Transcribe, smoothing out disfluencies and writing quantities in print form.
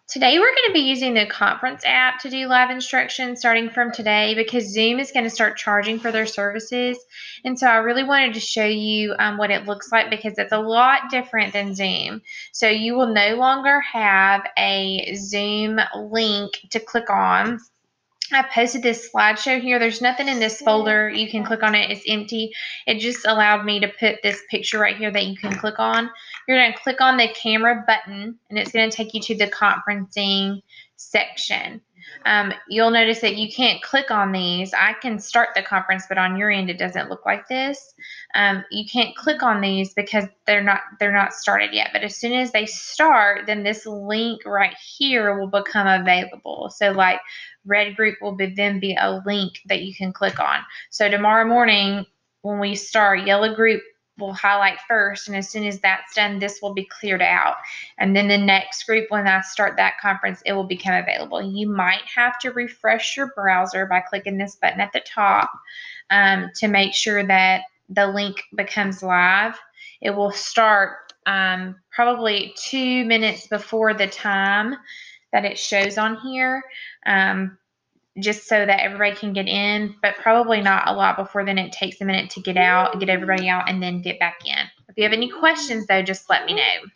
Today we're going to be using the conference app to do live instruction starting from today because Zoom is going to start charging for their services. And so I really wanted to show you what it looks like because it's a lot different than Zoom. So you will no longer have a Zoom link to click on. I posted this slideshow here. There's nothing in this folder. You can click on it. It's empty. It just allowed me to put this picture right here that you can click on. You're going to click on the camera button, and it's going to take you to the conferencing section. You'll notice that you can't click on these. I can start the conference, but on your end, it doesn't look like this. You can't click on these because they're not started yet. But as soon as they start, then this link right here will become available. So like red group will then be a link that you can click on. So tomorrow morning when we start, yellow group will highlight first, and as soon as that's done, this will be cleared out. And then the next group, when I start that conference, it will become available. You might have to refresh your browser by clicking this button at the top to make sure that the link becomes live. It will start probably 2 minutes before the time that it shows on here, just so that everybody can get in, but probably not a lot before then. It takes a minute to get out, get everybody out, and then get back in. If you have any questions, though, just let me know.